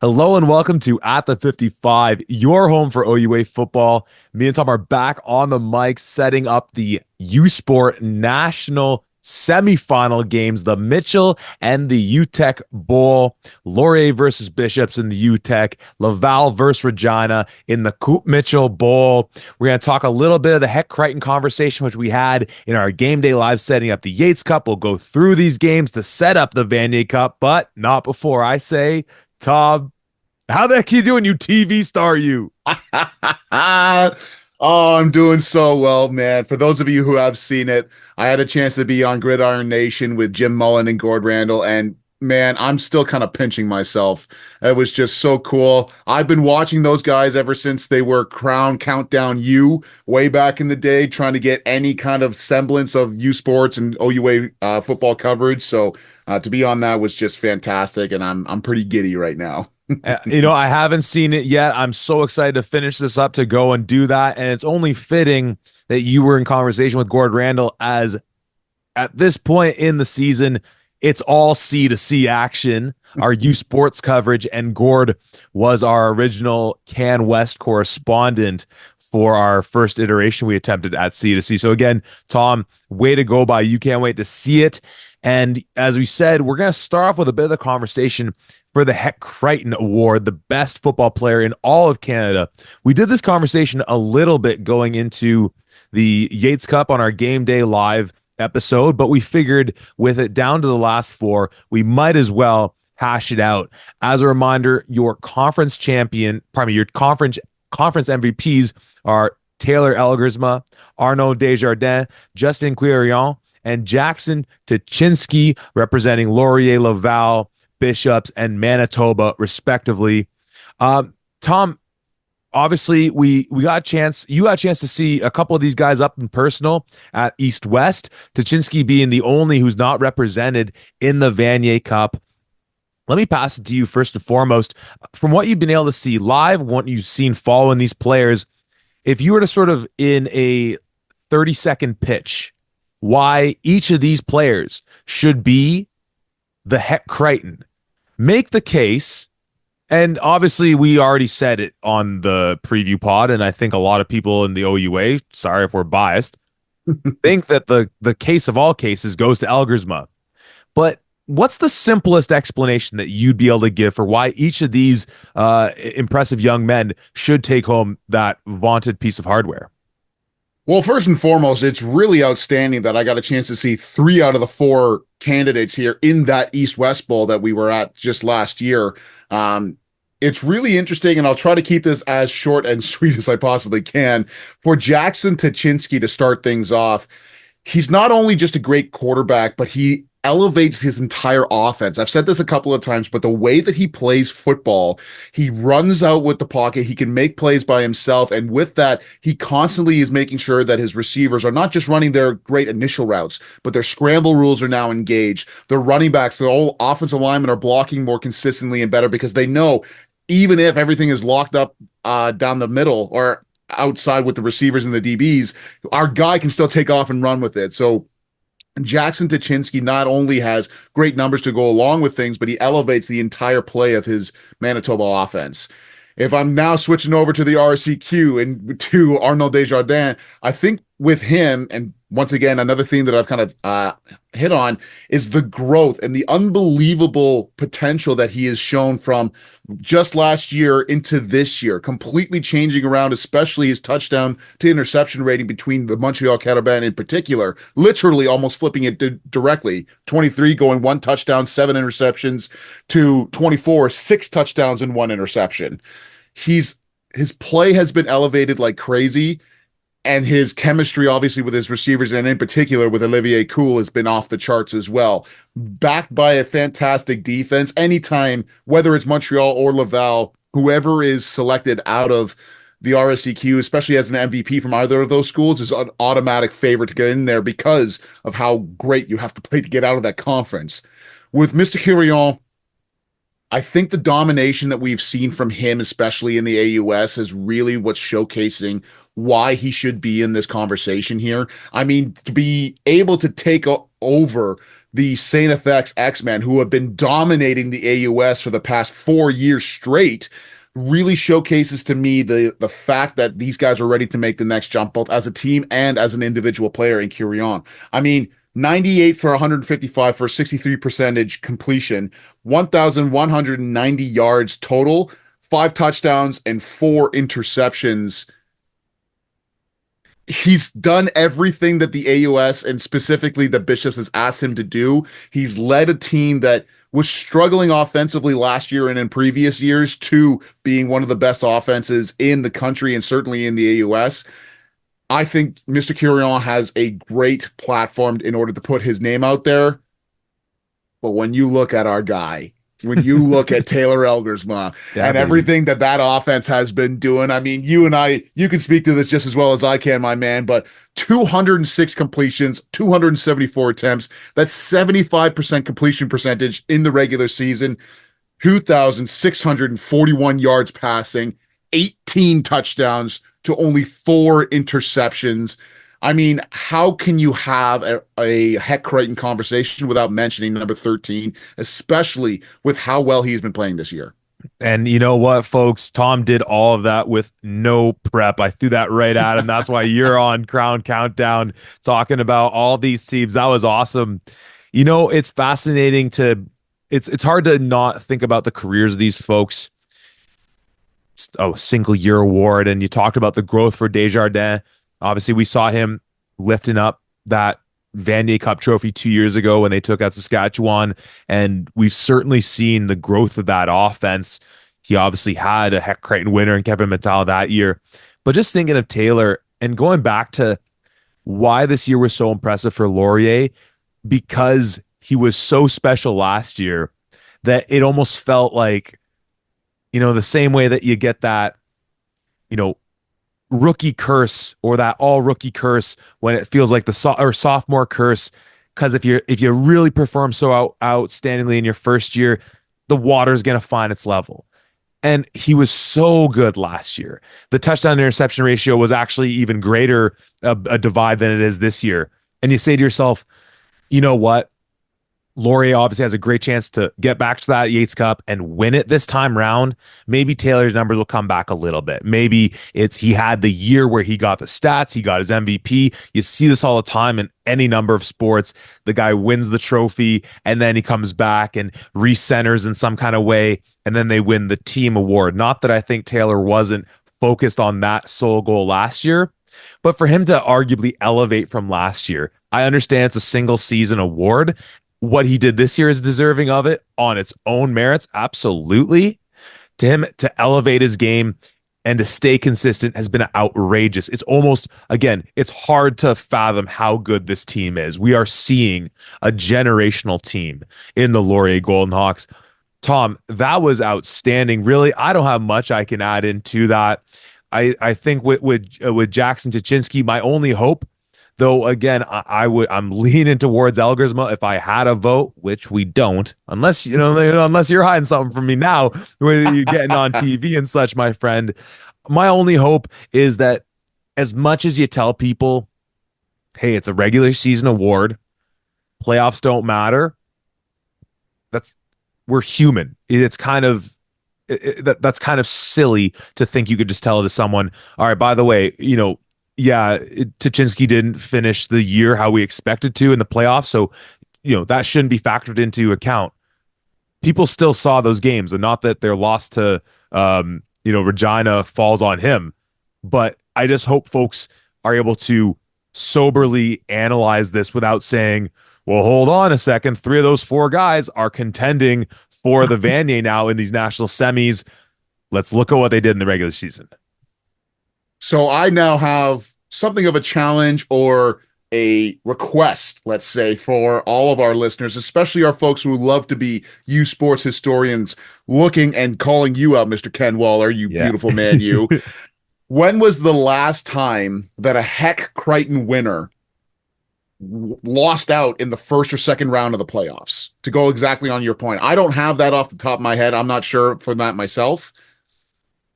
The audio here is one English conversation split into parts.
Hello and welcome to At the 55, your home for OUA football. Me and Tom are back on the mic setting up the U Sport National semifinal games, the Mitchell and the Uteck Bowl, Laurier versus Bishops in the Uteck, Laval versus Regina in the Coop Mitchell Bowl. We're going to talk a little bit of the Heck Crichton conversation, which we had in our game day live setting up the Yates Cup. We'll go through these games to set up the Vanier Cup, but not before I say, Tom, how the heck you doing, you TV star, you? Oh, I'm doing so well, man. For those of you who have seen it, I had a chance to be on Gridiron Nation with Jim Mullen and Gord Randall, and man, I'm still kind of pinching myself. It was just so cool. I've been watching those guys ever since they were Crown Countdown U way back in the day, trying to get any kind of semblance of U Sports and OUA football coverage. So to be on that was just fantastic, and I'm pretty giddy right now. I haven't seen it yet. I'm so excited to finish this up to go and do that. And it's only fitting that you were in conversation with Gord Randall, as at this point in the season, it's all C to C action, our U Sports coverage. And Gord was our original Can West correspondent for our first iteration we attempted at C to C. So again, Tom, way to go by you. Can't wait to see it. And as we said, we're going to start off with a bit of the conversation for the Heck Crichton Award, the best football player in all of Canada. We did this conversation a little bit going into the Yates Cup on our Game Day Live episode, but we figured with it down to the last four, we might as well hash it out. As a reminder, your conference MVPs are Taylor Elgersma, Arnaud Desjardins, Justin Quirion, and Jackson Tuchinski, representing Laurier, Laval, Bishops, and Manitoba, respectively. Tom, obviously, you got a chance to see a couple of these guys up in personal at East West. Tuchinski being the only who's not represented in the Vanier Cup. Let me pass it to you first and foremost. From what you've been able to see live, what you've seen following these players, if you were to sort of in a 30-second pitch, why each of these players should be the Heck Crichton, make the case. And obviously we already said it on the preview pod, and I think a lot of people in the OUA, sorry if we're biased, think that the case of all cases goes to Elgersma. But what's the simplest explanation that you'd be able to give for why each of these impressive young men should take home that vaunted piece of hardware? Well, first and foremost, it's really outstanding that I got a chance to see 3 out of the 4 candidates here in that East-West Bowl that we were at just last year. It's really interesting, and I'll try to keep this as short and sweet as I possibly can. For Jackson Tuchinski to start things off, he's not only just a great quarterback, but he elevates his entire offense. I've said this a couple of times, but the way that he plays football, he runs out with the pocket, he can make plays by himself, and with that, he constantly is making sure that his receivers are not just running their great initial routes, but their scramble rules are now engaged. Their running backs, the whole offensive linemen are blocking more consistently and better because they know even if everything is locked up down the middle or outside with the receivers and the DBs, our guy can still take off and run with it. So Jackson Tuchinski not only has great numbers to go along with things, but he elevates the entire play of his Manitoba offense. If I'm now switching over to the RCQ and to Arnaud Desjardins, I think with him, and once again, another theme that I've kind of hit on is the growth and the unbelievable potential that he has shown from just last year into this year, completely changing around, especially his touchdown to interception rating between the Montreal Carabin in particular, literally almost flipping it directly. 23 going 1 touchdown, 7 interceptions to 24, 6 touchdowns and 1 interception. His play has been elevated like crazy. And his chemistry, obviously, with his receivers, and in particular with Olivier Cool, has been off the charts as well. Backed by a fantastic defense, anytime, whether it's Montreal or Laval, whoever is selected out of the RSEQ, especially as an MVP from either of those schools, is an automatic favorite to get in there because of how great you have to play to get out of that conference. With Mr. Quirion, I think the domination that we've seen from him, especially in the AUS, is really what's showcasing why he should be in this conversation here. I mean, to be able to take over the Saint FX X-Men, who have been dominating the AUS for the past 4 years straight, really showcases to me the fact that these guys are ready to make the next jump, both as a team and as an individual player in Curion. I mean, 98 for 155 for a 63 percentage completion, 1,190 yards total, 5 touchdowns and 4 interceptions. He's done everything that the AUS and specifically the Bishops has asked him to do. He's led a team that was struggling offensively last year and in previous years to being one of the best offenses in the country and certainly in the AUS. I think Mr. Curion has a great platform in order to put his name out there. But when you look at our guy, when you look at Taylor Elgersma and baby. everything that offense has been doing, I mean, you and I, you can speak to this just as well as I can, my man, but 206 completions, 274 attempts, that's 75% completion percentage in the regular season, 2,641 yards passing, 18 touchdowns to only 4 interceptions. I mean, how can you have a Heck Crichton conversation without mentioning number 13, especially with how well he's been playing this year? And you know what, folks? Tom did all of that with no prep. I threw that right at him. That's why you're on Crown Countdown talking about all these teams. That was awesome. You know, it's fascinating it's hard to not think about the careers of these folks. Single year award. And you talked about the growth for Desjardins. Obviously, we saw him lifting up that Vanier Cup trophy 2 years ago when they took out Saskatchewan, and we've certainly seen the growth of that offense. He obviously had a Heck Crichton winner in Kevin Mittal that year. But just thinking of Taylor and going back to why this year was so impressive for Laurier, because he was so special last year that it almost felt like, you know, the same way that you get that, you know, rookie curse or that all rookie curse when it feels like the sophomore curse, because if you really perform so outstandingly in your first year, the water's going to find its level. And he was so good last year. The touchdown interception ratio was actually even greater a divide than it is this year. And you say to yourself, you know what? Laurier obviously has a great chance to get back to that Yates Cup and win it this time round. Maybe Taylor's numbers will come back a little bit. Maybe it's he had the year where he got the stats, he got his MVP. You see this all the time in any number of sports. The guy wins the trophy and then he comes back and recenters in some kind of way, and then they win the team award. Not that I think Taylor wasn't focused on that sole goal last year, but for him to arguably elevate from last year, I understand it's a single season award. What he did this year is deserving of it on its own merits. Absolutely. To him to elevate his game and to stay consistent has been outrageous. It's almost, again, it's hard to fathom how good this team is. We are seeing a generational team in the Laurier Golden Hawks. Tom, that was outstanding. Really, I don't have much I can add into that. I think with Jackson Tuchinski, my only hope, though, again, I'm leaning towards Elgersma if I had a vote, which we don't, unless you're hiding something from me now when you're getting on TV and such, my friend. My only hope is that as much as you tell people, hey, it's a regular season award, playoffs don't matter. We're human. It's kind of that's kind of silly to think you could just tell it to someone. All right, by the way, yeah, Tuchinski didn't finish the year how we expected to in the playoffs, so that shouldn't be factored into account. People still saw those games, and not that their loss to Regina falls on him, but I just hope folks are able to soberly analyze this without saying, well, hold on a second, 3 of those 4 guys are contending for the Vanier now in these national semis. Let's look at what they did in the regular season. So I now have something of a challenge or a request, let's say, for all of our listeners, especially our folks who love to be U Sports historians, looking and calling you out, Mr. Ken Waller, you beautiful man, you. When was the last time that a Heck Crichton winner lost out in the first or second round of the playoffs? To go exactly on your point, I don't have that off the top of my head. I'm not sure for that myself,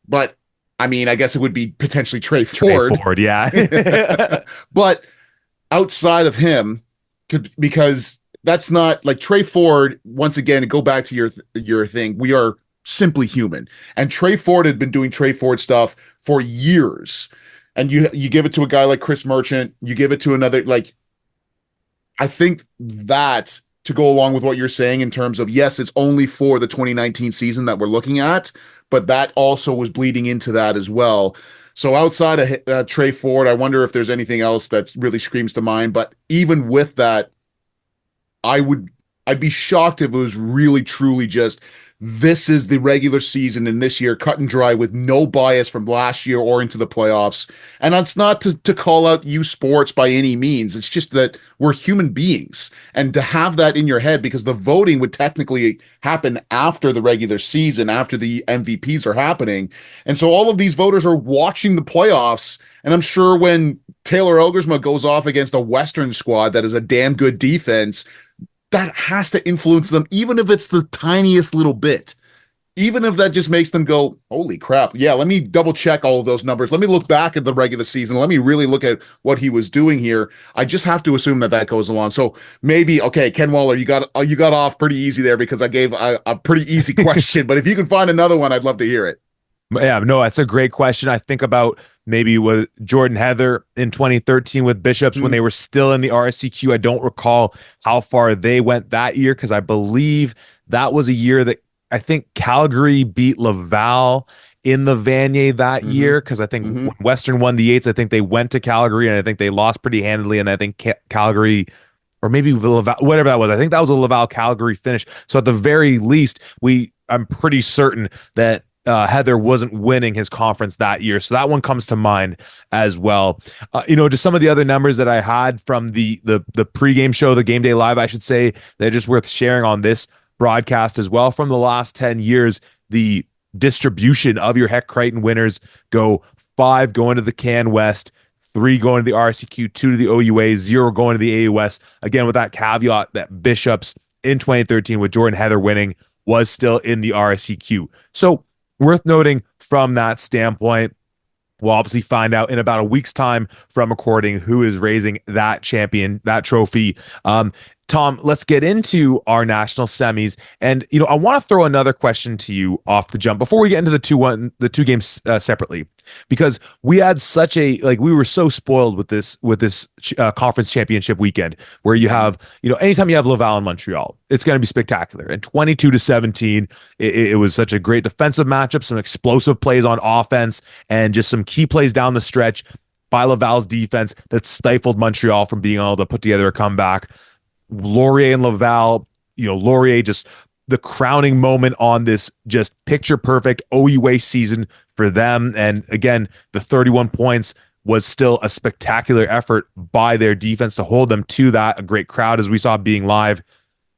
but I mean, I guess it would be potentially Trey Ford. Trey Ford, yeah. But outside of him, because that's not like Trey Ford. Once again, to go back to your thing, we are simply human. And Trey Ford had been doing Trey Ford stuff for years. And you give it to a guy like Chris Merchant, you give it to another like I think that to go along with what you're saying in terms of yes, it's only for the 2019 season that we're looking at, but that also was bleeding into that as well. So outside of Trey Ford, I wonder if there's anything else that really screams to mind. But even with that, I would I'd be shocked if it was really truly just this is the regular season in this year, cut and dry with no bias from last year or into the playoffs. And that's not to call out you sports by any means. It's just that we're human beings. And to have that in your head, because the voting would technically happen after the regular season, after the MVPs are happening. And so all of these voters are watching the playoffs. And I'm sure when Taylor Elgersma goes off against a Western squad that is a damn good defense, that has to influence them, even if it's the tiniest little bit. Even if that just makes them go, holy crap. Yeah, let me double check all of those numbers. Let me look back at the regular season. Let me really look at what he was doing here. I just have to assume that that goes along. So maybe, okay, Ken Waller, you got off pretty easy there because I gave a pretty easy question. But if you can find another one, I'd love to hear it. Yeah, no, that's a great question. I think about maybe with Jordan Heather in 2013 with Bishops when they were still in the RSCQ. I don't recall how far they went that year because I believe that was a year that I think Calgary beat Laval in the Vanier that year because I think when Western won the Yates, I think they went to Calgary and I think they lost pretty handily. And I think Calgary or maybe Laval, whatever that was, I think that was a Laval Calgary finish. So at the very least, I'm pretty certain that Heather wasn't winning his conference that year. So that one comes to mind as well. Just some of the other numbers that I had from the pregame show, the Game Day Live, I should say, they're just worth sharing on this broadcast as well. From the last 10 years, the distribution of your Heck Crichton winners go 5 going to the Can West, 3 going to the RCQ, 2 to the OUA, 0 going to the AUS. Again, with that caveat that Bishops in 2013 with Jordan Heather winning was still in the RSCQ. So worth noting from that standpoint, we'll obviously find out in about a week's time from recording who is raising that trophy. Tom, let's get into our national semis. And, I want to throw another question to you off the jump before we get into the two games separately, because we had we were so spoiled with this conference championship weekend where you have, anytime you have Laval and Montreal, it's going to be spectacular. And 22-17, it was such a great defensive matchup, some explosive plays on offense, and just some key plays down the stretch by Laval's defense that stifled Montreal from being able to put together a comeback. Laurier and Laval, Laurier just the crowning moment on this just picture perfect OUA season for them. And again, the 31 points was still a spectacular effort by their defense to hold them to that. A great crowd, as we saw being live.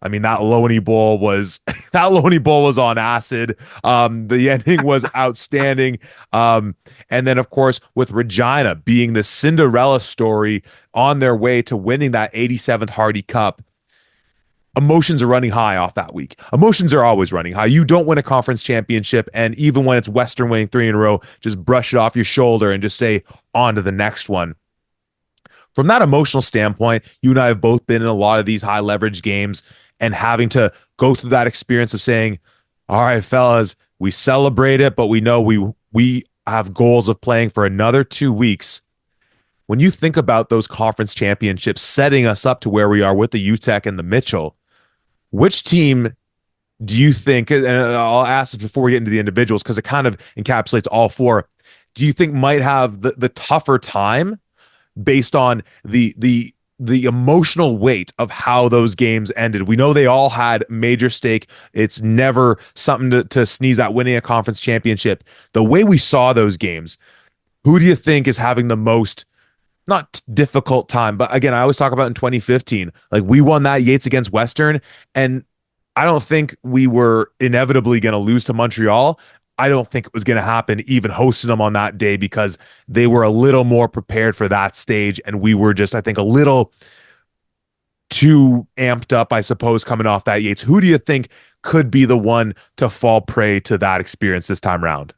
I mean, that Loney Bowl was on acid. The ending was outstanding. And then, of course, with Regina being the Cinderella story on their way to winning that 87th Hardy Cup, emotions are running high off that week. Emotions are always running high. You don't win a conference championship, and even when it's Western winning 3 in a row, just brush it off your shoulder and just say, on to the next one. From that emotional standpoint, you and I have both been in a lot of these high leverage games and having to go through that experience of saying, all right, fellas, we celebrate it, but we know we have goals of playing for another 2 weeks. When you think about those conference championships setting us up to where we are with the Uteck and the Mitchell, which team do you think, and I'll ask this before we get into the individuals because it kind of encapsulates all 4, do you think might have the tougher time based on the emotional weight of how those games ended? We know they all had major stake. It's never something to sneeze at winning a conference championship. The way we saw those games, who do you think is having the most, not difficult time, but again, I always talk about in 2015, like we won that Yates against Western, and I don't think we were inevitably going to lose to Montreal. I don't think it was going to happen even hosting them on that day because they were a little more prepared for that stage. And we were just, I think, a little too amped up, I suppose, coming off that Yates. Who do you think could be the one to fall prey to that experience this time around?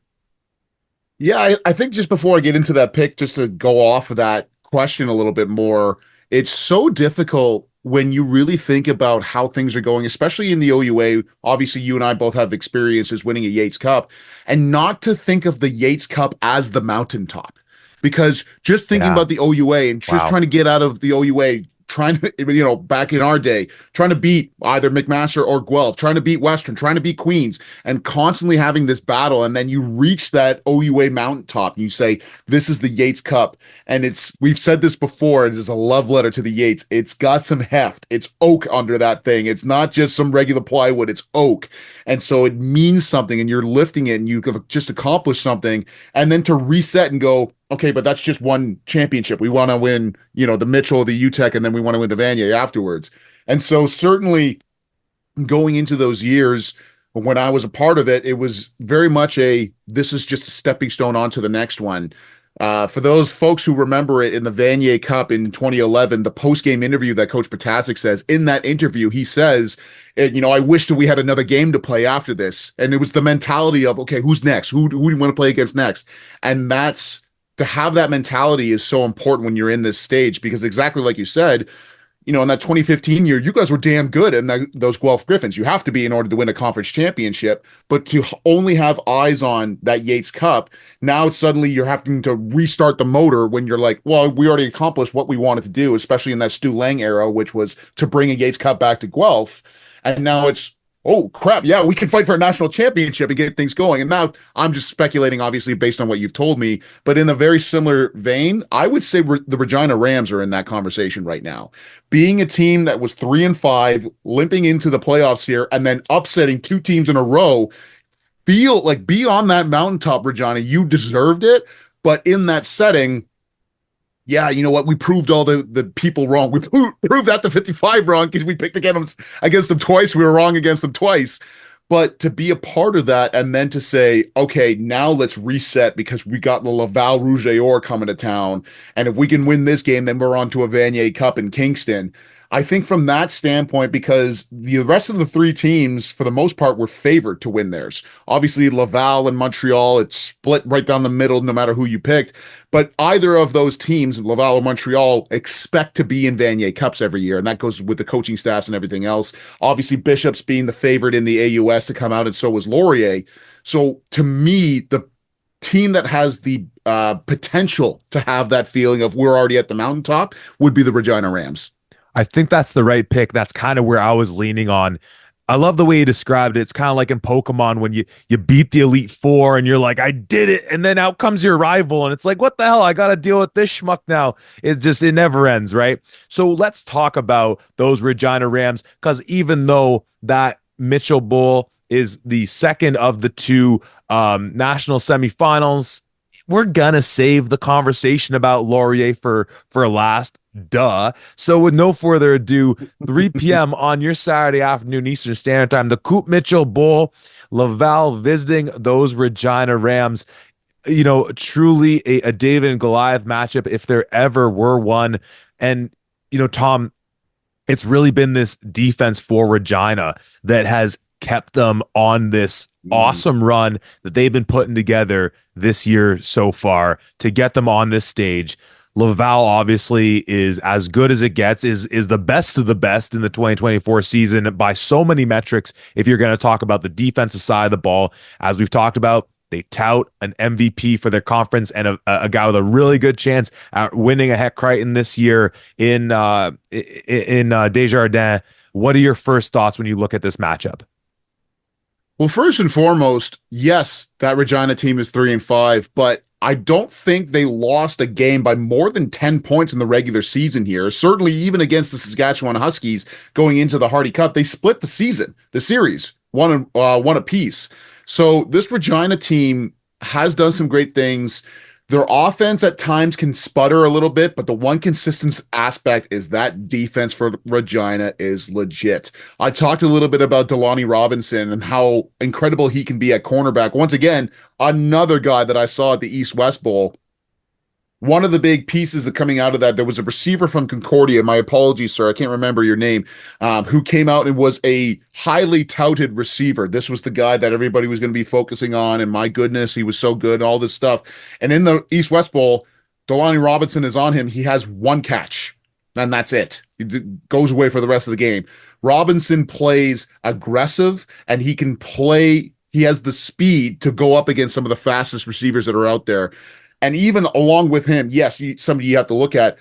Yeah, I think just before I get into that pick, just to go off of that question a little bit more, it's so difficult when you really think about how things are going, especially in the OUA, obviously you and I both have experiences winning a Yates Cup, and not to think of the Yates Cup as the mountaintop. Because just thinking Yeah. about the OUA and just Wow. trying to get out of the OUA, trying to, back in our day, trying to beat either McMaster or Guelph, trying to beat Western, trying to beat Queens, and constantly having this battle. And then you reach that OUA mountaintop and you say, this is the Yates Cup. And we've said this before, it is a love letter to the Yates. It's got some heft. It's oak under that thing. It's not just some regular plywood, it's oak. And so it means something, and you're lifting it and you could just accomplish something. And then to reset and go, okay, but that's just one championship. We want to win, the Mitchell, the Uteck, and then we want to win the Vanier afterwards. And so certainly going into those years when I was a part of it, it was very much this is just a stepping stone onto the next one. For those folks who remember it in the Vanier Cup in 2011, the post-game interview that Coach Potasic says, in that interview, he says, I wish that we had another game to play after this. And it was the mentality of, okay, who's next? Who do we want to play against next? And to have that mentality is so important when you're in this stage, because exactly like you said, in that 2015 year, you guys were damn good in those Guelph Griffins. You have to be in order to win a conference championship, but to only have eyes on that Yates Cup, now suddenly you're having to restart the motor when you're like, well, we already accomplished what we wanted to do, especially in that Stu Lang era, which was to bring a Yates Cup back to Guelph. And now it's, oh crap, yeah, we can fight for a national championship and get things going. And now I'm just speculating, obviously, based on what you've told me, but in a very similar vein, I would say the Regina Rams are in that conversation right now. Being a team that was 3-5, limping into the playoffs here, and then upsetting two teams in a row, feel like be on that mountaintop, Regina. You deserved it, but in that setting, yeah, you know what? We proved all the people wrong. We proved that the 55 wrong because we picked against them twice. We were wrong against them twice. But to be a part of that and then to say, okay, now let's reset because we got the Laval Rouge et Or coming to town. And if we can win this game, then we're on to a Vanier Cup in Kingston. I think from that standpoint, because the rest of the three teams, for the most part, were favored to win theirs. Obviously, Laval and Montreal, it's split right down the middle, no matter who you picked. But either of those teams, Laval or Montreal, expect to be in Vanier Cups every year. And that goes with the coaching staffs and everything else. Obviously, Bishop's being the favorite in the AUS to come out, and so was Laurier. So to me, the team that has the potential to have that feeling of we're already at the mountaintop would be the Regina Rams. I think that's the right pick. That's kind of where I was leaning on. I love the way you described it. It's kind of like in Pokemon when you beat the Elite Four and you're like, I did it, and then out comes your rival, and it's like, what the hell? I got to deal with this schmuck now. It never ends, right? So let's talk about those Regina Rams, because even though that Mitchell Bowl is the second of the two national semifinals, we're gonna save the conversation about Laurier for last. Duh. So with no further ado, 3 p.m. on your Saturday afternoon Eastern Standard Time, the Coop Mitchell Bowl, Laval visiting those Regina Rams. Truly a David and Goliath matchup if there ever were one. And Tom, it's really been this defense for Regina that has kept them on this awesome run that they've been putting together this year so far to get them on this stage. Laval obviously is as good as it gets, is the best of the best in the 2024 season by so many metrics. If you're going to talk about the defensive side of the ball, as we've talked about, they tout an MVP for their conference and a guy with a really good chance at winning a Heck Crichton this year in Desjardins. What are your first thoughts when you look at this matchup? Well, first and foremost, yes, that Regina team is 3-5, but I don't think they lost a game by more than 10 points in the regular season here. Certainly, even against the Saskatchewan Huskies going into the Hardy Cup, they split the series, one apiece. So this Regina team has done some great things. Their offense at times can sputter a little bit, but the one consistent aspect is that defense for Regina is legit. I talked a little bit about Delaney Robinson and how incredible he can be at cornerback. Once again, another guy that I saw at the East-West Bowl. One of the big pieces of coming out of that, there was a receiver from Concordia, my apologies, sir, I can't remember your name, who came out and was a highly touted receiver. This was the guy that everybody was going to be focusing on, and my goodness, he was so good, all this stuff. And in the East-West Bowl, Delaney Robinson is on him. He has one catch. and that's it. It goes away for the rest of the game. Robinson plays aggressive, and he can play. He has the speed to go up against some of the fastest receivers that are out there. And even along with him, yes, somebody you have to look at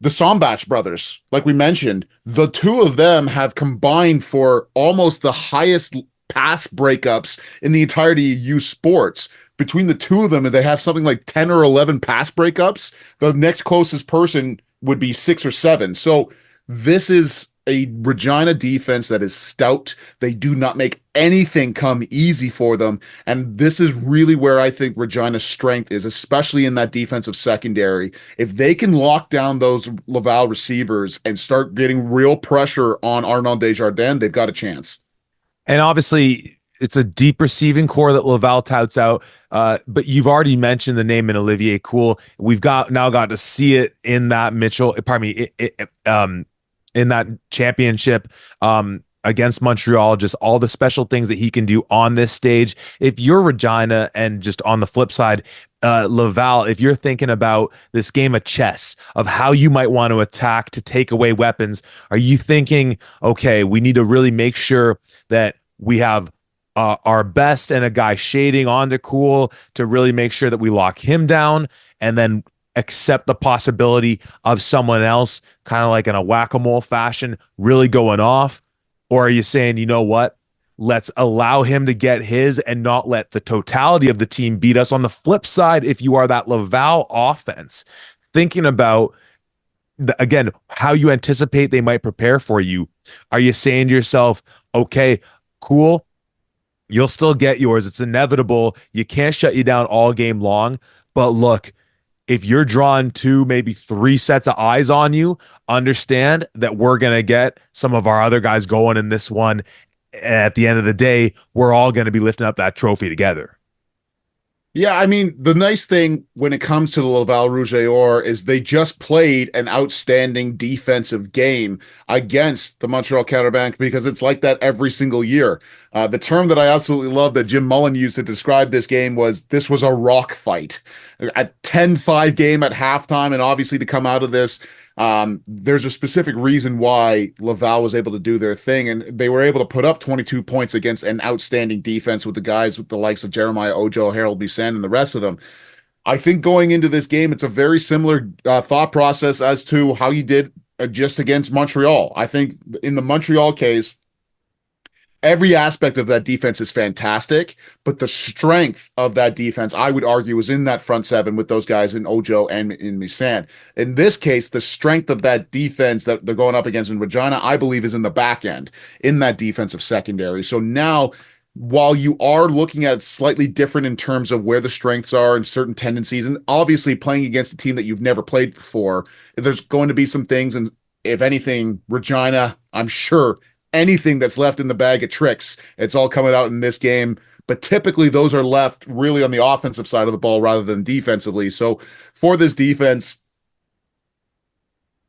the Sombach brothers, like we mentioned, the two of them have combined for almost the highest pass breakups in the entirety of youth sports. Between the two of them, they have something like 10 or 11 pass breakups. The next closest person would be 6 or 7. So this is a Regina defense that is stout. They do not make anything come easy for them. And this is really where I think Regina's strength is, especially in that defensive secondary. If they can lock down those Laval receivers and start getting real pressure on Arnaud Desjardins, they've got a chance. And obviously, it's a deep receiving core that Laval touts out. But you've already mentioned the name in Olivier Cool. We've got to see it in that Mitchell, pardon me, in that championship against Montreal, just all the special things that he can do on this stage. If you're Regina, and just on the flip side, Laval, if you're thinking about this game of chess of how you might want to attack to take away weapons, are you thinking, okay, we need to really make sure that we have our best and a guy shading onto Cool to really make sure that we lock him down, and then accept the possibility of someone else kind of like in a whack-a-mole fashion really going off? Or are you saying, you know what, let's allow him to get his and not let the totality of the team beat us? On the flip side, if you are that Laval offense, thinking about again how you anticipate they might prepare for you, are you saying to yourself, okay, Cool, you'll still get yours, it's inevitable, you can't shut you down all game long, but look, if you're drawing 2, maybe 3 sets of eyes on you, understand that we're going to get some of our other guys going in this one. At the end of the day, we're all going to be lifting up that trophy together. Yeah, I mean, the nice thing when it comes to the Laval Rouge et Or is they just played an outstanding defensive game against the Montreal Counterbank, because it's like that every single year. The term that I absolutely love that Jim Mullen used to describe this game was this was a rock fight. A 10-5 game at halftime, and obviously to come out of this, there's a specific reason why Laval was able to do their thing, and they were able to put up 22 points against an outstanding defense with the guys with the likes of Jeremiah Ojo, Harold Bussen, and the rest of them. I think going into this game, it's a very similar thought process as to how you did just against Montreal. I think in the Montreal case, every aspect of that defense is fantastic, but the strength of that defense, I would argue, is in that front seven with those guys in Ojo and in Misan. In this case, the strength of that defense that they're going up against in Regina, I believe, is in the back end, in that defensive secondary. So now, while you are looking at slightly different in terms of where the strengths are and certain tendencies, and obviously playing against a team that you've never played before, there's going to be some things, and if anything, Regina, I'm sure, anything that's left in the bag of tricks, it's all coming out in this game. But typically those are left really on the offensive side of the ball rather than defensively. So for this defense,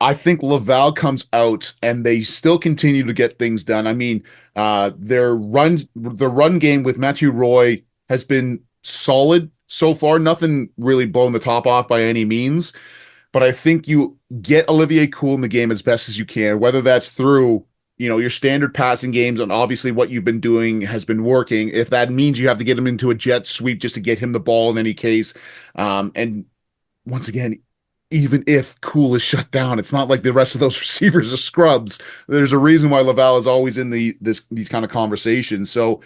I think Laval comes out and they still continue to get things done. I mean, the run game with Matthew Roy has been solid so far. Nothing really blowing the top off by any means. But I think you get Olivier Cool in the game as best as you can, whether that's through your standard passing games, and obviously what you've been doing has been working. If that means you have to get him into a jet sweep just to get him the ball in any case. And once again, even if Cool is shut down, it's not like the rest of those receivers are scrubs. There's a reason why Laval is always in these kind of conversations. So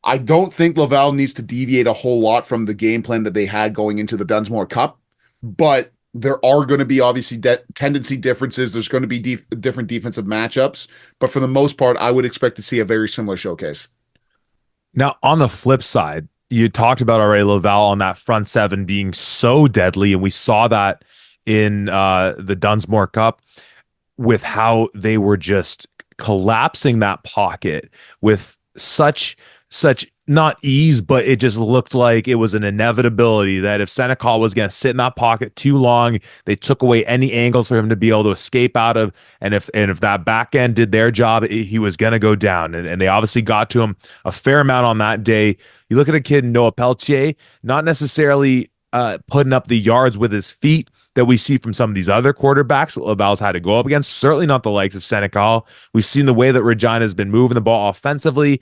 I don't think Laval needs to deviate a whole lot from the game plan that they had going into the Dunsmore Cup, but there are going to be obviously tendency differences. There's going to be different defensive matchups, but for the most part, I would expect to see a very similar showcase. Now, on the flip side, you talked about already Laval on that front seven being so deadly, and we saw that in the Dunsmore Cup with how they were just collapsing that pocket with such not ease, but it just looked like it was an inevitability that if Senecal was going to sit in that pocket too long, they took away any angles for him to be able to escape out of. And if that back end did their job, he was going to go down. And they obviously got to him a fair amount on that day. You look at a kid, Noah Pelletier, not necessarily putting up the yards with his feet, that we see from some of these other quarterbacks that Laval's had to go up against. Certainly not the likes of Senecal. We've seen the way that Regina has been moving the ball offensively,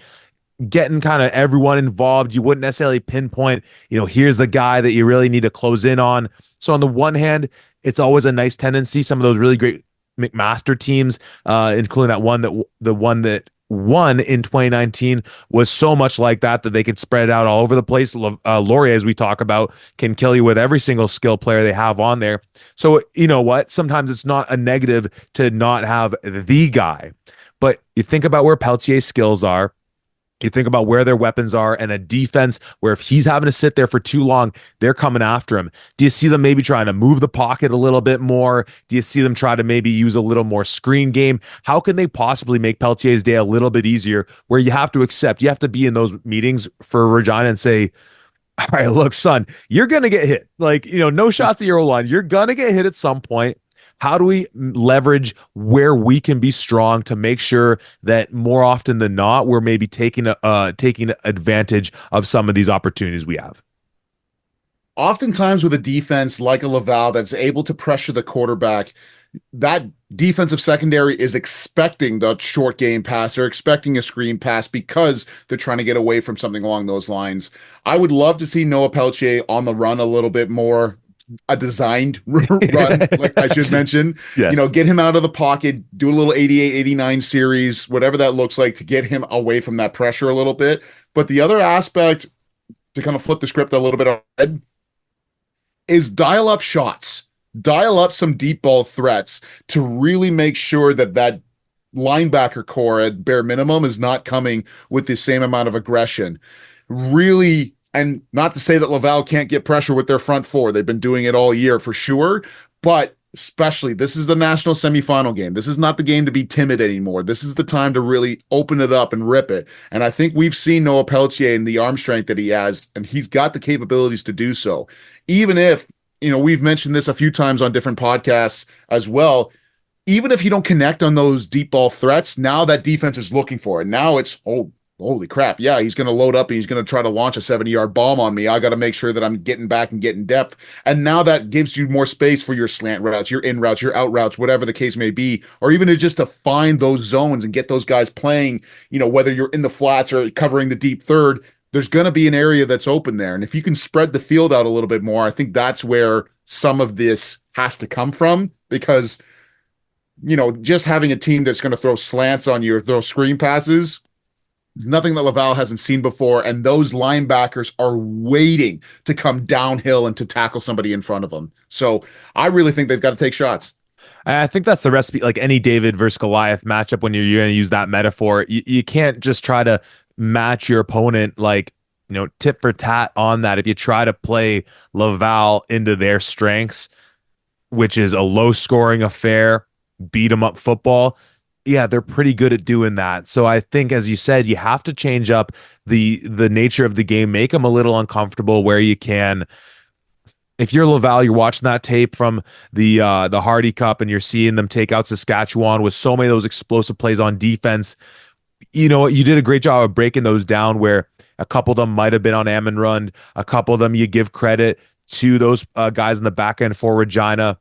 getting kind of everyone involved. You wouldn't necessarily pinpoint, here's the guy that you really need to close in on. So on the one hand, it's always a nice tendency. Some of those really great McMaster teams, including the one that won in 2019, was so much like that they could spread it out all over the place. Laurier, as we talk about, can kill you with every single skill player they have on there. So you know what? Sometimes it's not a negative to not have the guy, but you think about where Peltier's skills are. You think about where their weapons are, and a defense where if he's having to sit there for too long, they're coming after him. Do you see them maybe trying to move the pocket a little bit more? Do you see them try to maybe use a little more screen game? How can they possibly make Peltier's day a little bit easier, where you have to be in those meetings for Regina and say, all right, look, son, you're going to get hit. No shots at your O-line. You're going to get hit at some point. How do we leverage where we can be strong to make sure that more often than not, we're maybe taking advantage of some of these opportunities we have? Oftentimes with a defense like a Laval that's able to pressure the quarterback, that defensive secondary is expecting the short game pass or expecting a screen pass because they're trying to get away from something along those lines. I would love to see Noah Peltier on the run a little bit more. A designed run, like I should mention. Yes. Get him out of the pocket, do a little 88, 89 series, whatever that looks like, to get him away from that pressure a little bit. But the other aspect, to kind of flip the script a little bit ahead, is dial up shots, dial up some deep ball threats to really make sure that linebacker core at bare minimum is not coming with the same amount of aggression. Really. And not to say that Laval can't get pressure with their front four. They've been doing it all year for sure. But especially, this is the national semifinal game. This is not the game to be timid anymore. This is the time to really open it up and rip it. And I think we've seen Noah Peltier and the arm strength that he has, and he's got the capabilities to do so. Even if, we've mentioned this a few times on different podcasts as well. Even if you don't connect on those deep ball threats, now that defense is looking for it. Now it's, holy crap. Yeah, he's going to load up and he's going to try to launch a 70-yard bomb on me. I got to make sure that I'm getting back and getting depth. And now that gives you more space for your slant routes, your in routes, your out routes, whatever the case may be, or even just to find those zones and get those guys playing, whether you're in the flats or covering the deep third, there's going to be an area that's open there. And if you can spread the field out a little bit more, I think that's where some of this has to come from, because, just having a team that's going to throw slants on you or throw screen passes, nothing that Laval hasn't seen before, and those linebackers are waiting to come downhill and to tackle somebody in front of them. So I really think they've got to take shots. I think that's the recipe, like any David versus Goliath matchup. When you're going to use that metaphor, you can't just try to match your opponent tit for tat on that. If you try to play Laval into their strengths, which is a low scoring affair, beat 'em up football, yeah, they're pretty good at doing that. So I think, as you said, you have to change up the nature of the game, make them a little uncomfortable where you can. If you're Laval, you're watching that tape from the Hardy Cup and you're seeing them take out Saskatchewan with so many of those explosive plays on defense. You did a great job of breaking those down, where a couple of them might have been on Ammon Run. A couple of them you give credit to those guys in the back end for Regina.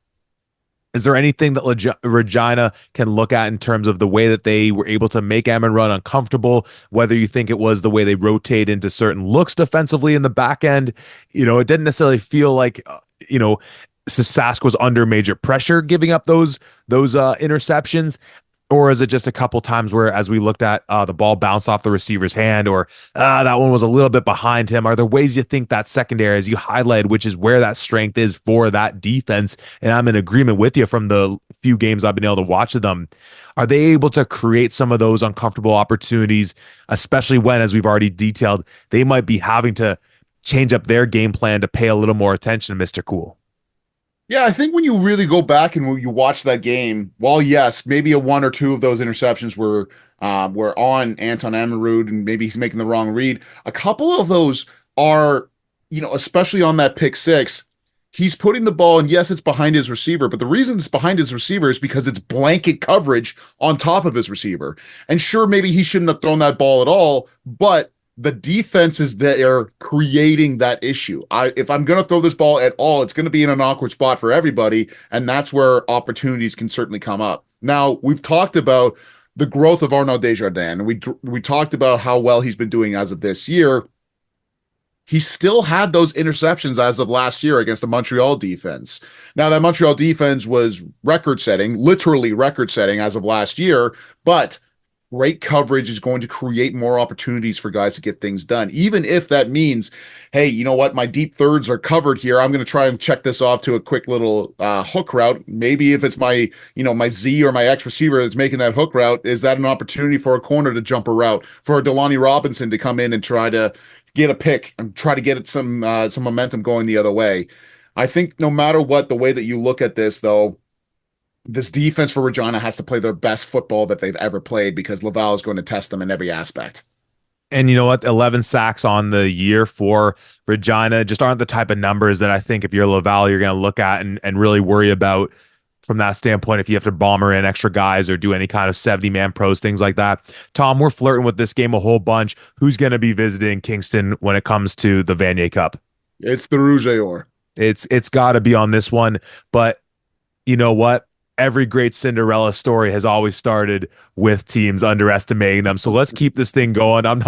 Is there anything that Regina can look at in terms of the way that they were able to make Ammon Run uncomfortable, whether you think it was the way they rotate into certain looks defensively in the back end? It didn't necessarily feel like, Sask was under major pressure giving up those interceptions. Or is it just a couple times where, as we looked at, the ball bounced off the receiver's hand, or that one was a little bit behind him? Are there ways you think that secondary, as you highlighted, which is where that strength is for that defense? And I'm in agreement with you from the few games I've been able to watch of them. Are they able to create some of those uncomfortable opportunities, especially when, as we've already detailed, they might be having to change up their game plan to pay a little more attention to Mr. Cool? Yeah, I think when you really go back and when you watch that game, while yes, maybe one or two of those interceptions were on Anton Amarud and maybe he's making the wrong read, a couple of those are, especially on that pick six, he's putting the ball, and yes, it's behind his receiver, but the reason it's behind his receiver is because it's blanket coverage on top of his receiver. And sure, maybe he shouldn't have thrown that ball at all, but the defenses that are creating that issue. If I'm going to throw this ball at all, it's going to be in an awkward spot for everybody, and that's where opportunities can certainly come up. Now, we've talked about the growth of Arnaud Desjardins, and we talked about how well he's been doing as of this year. He still had those interceptions as of last year against the Montreal defense. Now, that Montreal defense was record setting, literally record setting as of last year, but great coverage is going to create more opportunities for guys to get things done. Even if that means, hey, you know what, my deep thirds are covered here. I'm going to try and check this off to a quick little hook route. Maybe if it's my Z or my X receiver that's making that hook route, is that an opportunity for a corner to jump a route, for a Delaney Robinson to come in and try to get a pick and try to get it some momentum going the other way. I think no matter what, the way that you look at this, though, this defense for Regina has to play their best football that they've ever played because Laval is going to test them in every aspect. And you know what? 11 sacks on the year for Regina just aren't the type of numbers that I think if you're Laval, you're going to look at and really worry about from that standpoint if you have to bomber in extra guys or do any kind of 70-man pros, things like that. Tom, we're flirting with this game a whole bunch. Who's going to be visiting Kingston when it comes to the Vanier Cup? It's the Rouge et Or. It's got to be on this one. But you know what? Every great Cinderella story has always started with teams underestimating them. So let's keep this thing going. I'm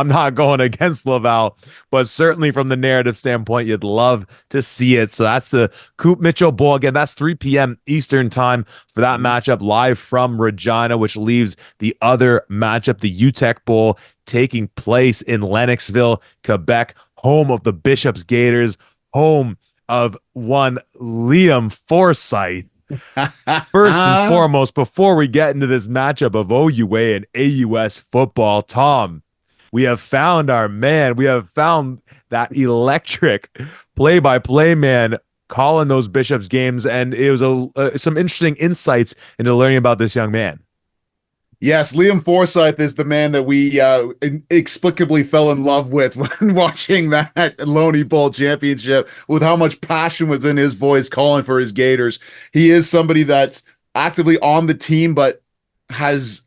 not going against Laval, but certainly from the narrative standpoint, you'd love to see it. So that's the Coop Mitchell Bowl. Again, that's 3 p.m. Eastern time for that matchup live from Regina, which leaves the other matchup, the Uteck Bowl, taking place in Lennoxville, Quebec, home of the Bishops Gators, home of one Liam Forsyth. First and foremost, before we get into this matchup of OUA and AUS football, Tom, we have found our man. We have found that electric play-by-play man calling those Bishops games, and it was some interesting insights into learning about this young man. Yes, Liam Forsyth is the man that we inexplicably fell in love with when watching that Loney Bowl championship, with how much passion was in his voice calling for his Gators. He is somebody that's actively on the team, but has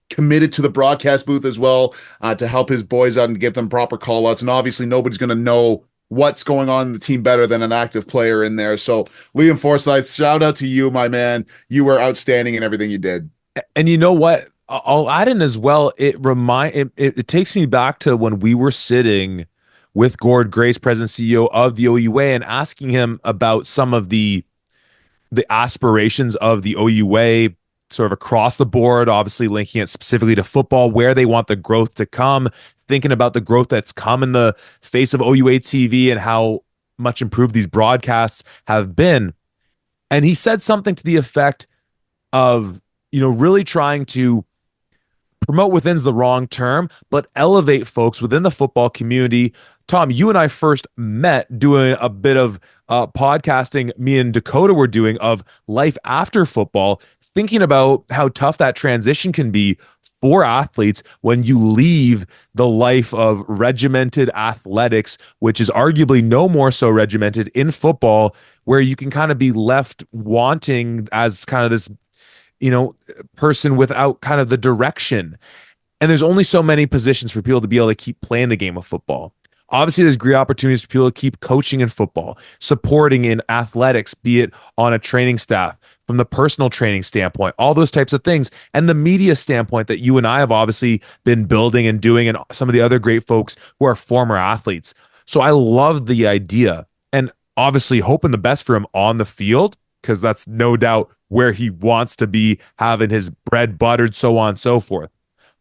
committed to the broadcast booth as well to help his boys out and give them proper call outs. And obviously nobody's going to know what's going on in the team better than an active player in there. So Liam Forsyth, shout out to you, my man. You were outstanding in everything you did. And you know what? I'll add in as well. It takes me back to when we were sitting with Gord Grace, president CEO of the OUA, and asking him about some of the aspirations of the OUA, sort of across the board. Obviously, linking it specifically to football, where they want the growth to come. Thinking about the growth that's come in the face of OUA TV and how much improved these broadcasts have been. And he said something to the effect of, really trying to promote within's the wrong term, but elevate folks within the football community. Tom, you and I first met doing a bit of podcasting me and Dakota were doing of life after football, thinking about how tough that transition can be for athletes when you leave the life of regimented athletics, which is arguably no more so regimented in football, where you can kind of be left wanting as kind of this person without kind of the direction. And there's only so many positions for people to be able to keep playing the game of football. Obviously, there's great opportunities for people to keep coaching in football, supporting in athletics, be it on a training staff, from the personal training standpoint, all those types of things, and the media standpoint that you and I have obviously been building and doing, and some of the other great folks who are former athletes. So I love the idea, and obviously hoping the best for him on the field, because that's no doubt where he wants to be, having his bread buttered, so on and so forth.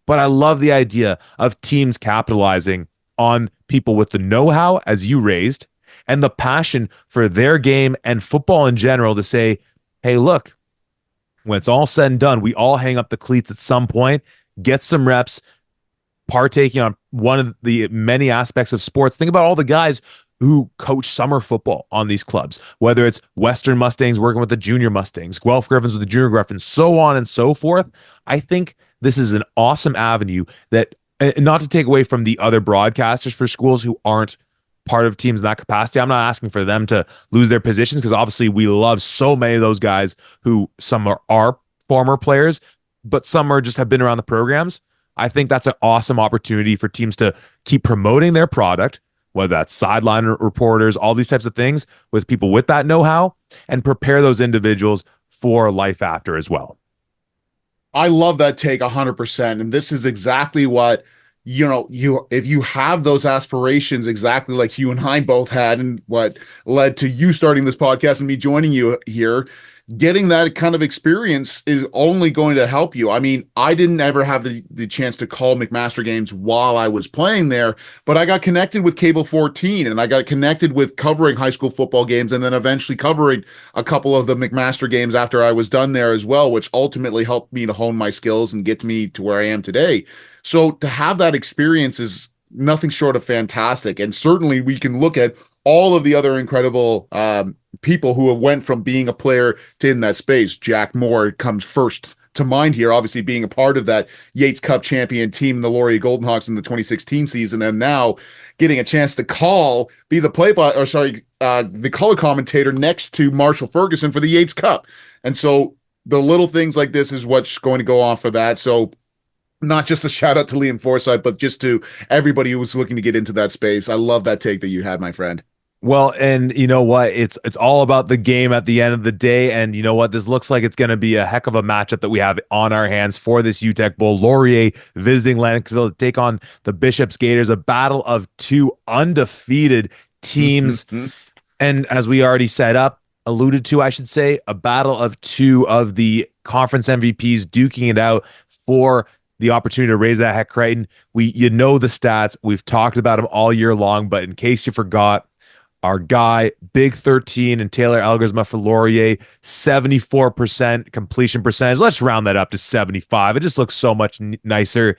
But I love the idea of teams capitalizing on people with the know-how, as you raised, and the passion for their game and football in general to say, hey, look, when it's all said and done, we all hang up the cleats at some point, get some reps, partaking on one of the many aspects of sports. Think about all the guys who coach summer football on these clubs, whether it's Western Mustangs working with the Junior Mustangs, Guelph Griffins with the Junior Griffins, so on and so forth. I think this is an awesome avenue that, not to take away from the other broadcasters for schools who aren't part of teams in that capacity. I'm not asking for them to lose their positions, because obviously we love so many of those guys who some are former players, but some are just have been around the programs. I think that's an awesome opportunity for teams to keep promoting their product, whether that's sideline reporters, all these types of things with people with that know-how, and prepare those individuals for life after as well. I love that take 100%. And this is exactly what, if you have those aspirations, exactly like you and I both had, and what led to you starting this podcast and me joining you here, getting that kind of experience is only going to help you. I mean, I didn't ever have the chance to call McMaster games while I was playing there, but I got connected with Cable 14 and I got connected with covering high school football games and then eventually covering a couple of the McMaster games after I was done there as well, which ultimately helped me to hone my skills and get me to where I am today. So to have that experience is nothing short of fantastic. And certainly we can look at all of the other incredible people who have went from being a player to in that space. Jack Moore comes first to mind here, obviously being a part of that Yates Cup champion team, the Laurier Golden Hawks in the 2016 season, and now getting a chance to be the the color commentator next to Marshall Ferguson for the Yates Cup. And so the little things like this is what's going to go on for that. So not just a shout out to Liam Forsyth, but just to everybody who was looking to get into that space. I love that take that you had, my friend. Well, and you know what? It's all about the game at the end of the day. And you know what? This looks like it's going to be a heck of a matchup that we have on our hands for this Uteck Bowl. Laurier visiting Lennoxville to take on the Bishops Gators, a battle of two undefeated teams. And as we already alluded to, I should say, a battle of two of the conference MVPs duking it out for the opportunity to raise that heck Creighton. You know the stats. We've talked about them all year long, but in case you forgot, our guy, Big 13 and Taylor Elgersma for Laurier, 74% completion percentage. Let's round that up to 75. It just looks so much nicer.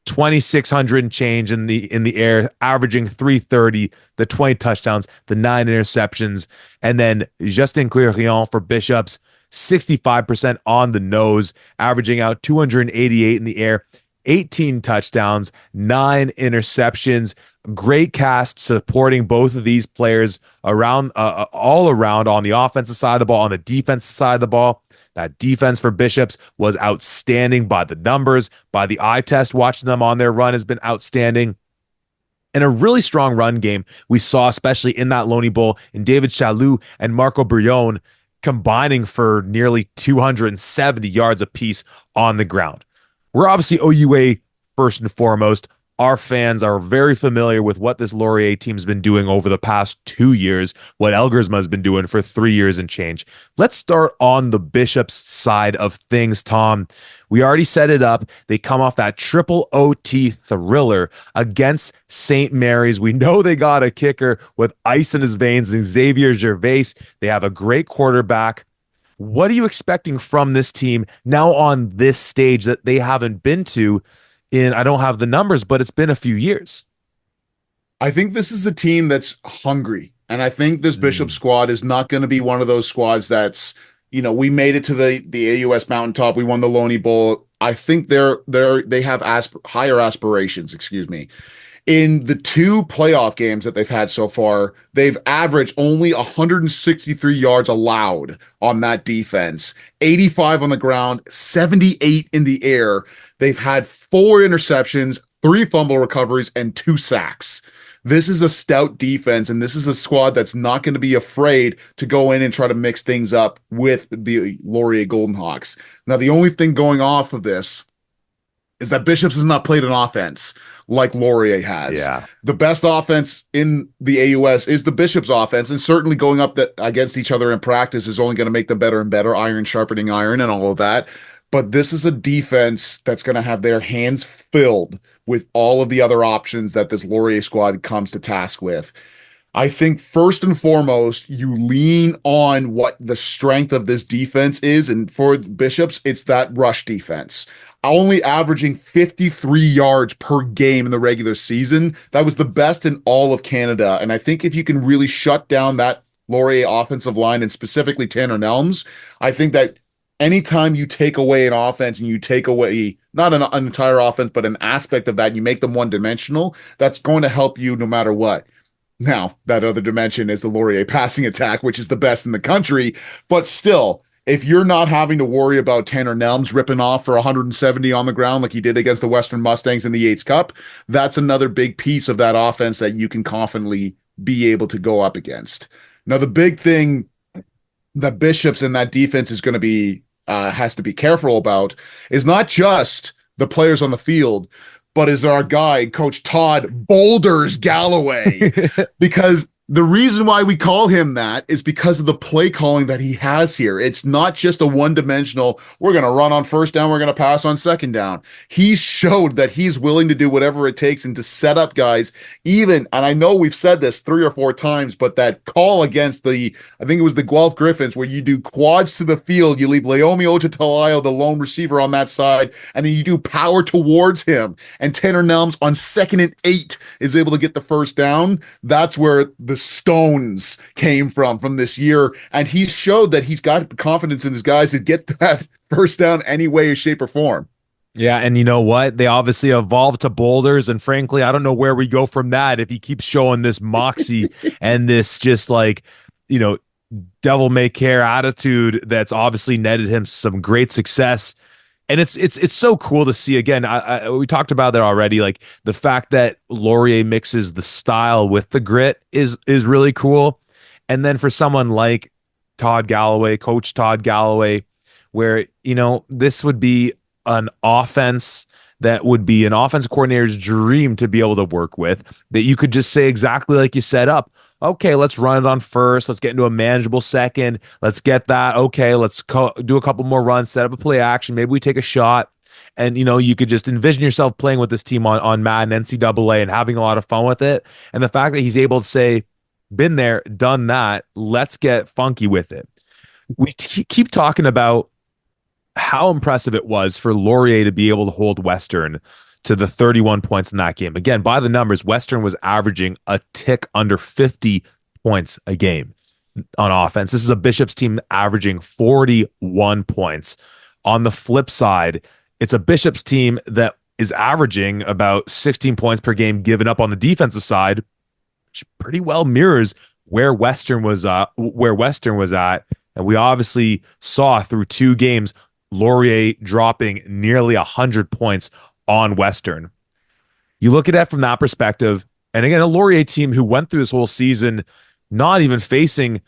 2,600 and change in the air, averaging 330, the 20 touchdowns, the 9 interceptions. And then Justin Quirion for Bishops, 65% on the nose, averaging out 288 in the air, 18 touchdowns, 9 interceptions. Great cast supporting both of these players around, all around on the offensive side of the ball, on the defensive side of the ball. That defense for Bishops was outstanding by the numbers, by the eye test. Watching them on their run has been outstanding. And a really strong run game we saw, especially in that Loney Bowl, in David Chaloux and Marco Brion combining for nearly 270 yards apiece on the ground. We're obviously OUA first and foremost. Our fans are very familiar with what this Laurier team's been doing over the past 2 years, what Elgersma has been doing for 3 years and change. Let's start on the Bishops side of things, Tom. We already set it up. They come off that triple OT thriller against St. Mary's. We know they got a kicker with ice in his veins, and Xavier Gervais. They have a great quarterback. What are you expecting from this team now on this stage that they haven't been to I don't have the numbers, but it's been a few years? I think this is a team that's hungry. And I think this Bishop squad is not going to be one of those squads that's, we made it to the AUS Mountaintop. We won the Loney Bowl. I think they have higher aspirations, excuse me. In the 2 playoff games that they've had so far, they've averaged only 163 yards allowed on that defense, 85 on the ground, 78 in the air. They've had 4 interceptions, 3 fumble recoveries, and 2 sacks. This is a stout defense, and this is a squad that's not going to be afraid to go in and try to mix things up with the Laurier Golden Hawks. Now, the only thing going off of this is that Bishops has not played an offense like Laurier has. Yeah. The best offense in the AUS is the Bishops offense, and certainly going up against each other in practice is only going to make them better and better, iron sharpening iron and all of that. But this is a defense that's going to have their hands filled with all of the other options that this Laurier squad comes to task with. I think first and foremost, you lean on what the strength of this defense is. And for Bishops, it's that rush defense. Only averaging 53 yards per game in the regular season. That was the best in all of Canada. And I think if you can really shut down that Laurier offensive line, and specifically Tanner Nelms, I think that anytime you take away an offense and you take away not an entire offense, but an aspect of that, and you make them one-dimensional, that's going to help you no matter what. Now, that other dimension is the Laurier passing attack, which is the best in the country, but still, if you're not having to worry about Tanner Nelms ripping off for 170 on the ground like he did against the Western Mustangs in the Yates Cup, that's another big piece of that offense that you can confidently be able to go up against. Now, the big thing that Bishops and that defense is going to be has to be careful about is not just the players on the field, but is our guy, Coach Todd Boulders Galloway, because the reason why we call him that is because of the play calling that he has here. It's not just a one-dimensional, we're going to run on first down, we're going to pass on second down. He showed that he's willing to do whatever it takes and to set up guys, even, and I know we've said this 3 or 4 times, but that call against I think it was the Guelph Griffins, where you do quads to the field, you leave Laomi Ochitalayo, the lone receiver, on that side, and then you do power towards him, and Tanner Nelms on 2nd and 8 is able to get the first down. That's where the stones came from this year, and he showed that he's got the confidence in his guys to get that first down any way, shape, or form. Yeah, and you know what? They obviously evolved to boulders, and frankly, I don't know where we go from that if he keeps showing this moxie and this just like, you know, devil may care attitude that's obviously netted him some great success. And it's so cool to see again. We talked about that already. Like the fact that Laurier mixes the style with the grit is really cool. And then for someone like Todd Galloway, Coach Todd Galloway, where this would be an offense that would be an offensive coordinator's dream to be able to work with. That you could just say exactly like you set up. Okay, let's run it on first. Let's get into a manageable second. Let's get that. Okay, let's do a couple more runs, set up a play action. Maybe we take a shot. And, you could just envision yourself playing with this team on Madden, NCAA, and having a lot of fun with it. And the fact that he's able to say, been there, done that, let's get funky with it. We keep talking about how impressive it was for Laurier to be able to hold Western to the 31 points in that game. Again, by the numbers, Western was averaging a tick under 50 points a game on offense. This is a Bishops team averaging 41 points. On the flip side, it's a Bishops team that is averaging about 16 points per game given up on the defensive side, which pretty well mirrors where Western was at. And we obviously saw through 2 games Laurier dropping nearly 100 points on Western. You look at it from that perspective, and again, a Laurier team who went through this whole season not even facing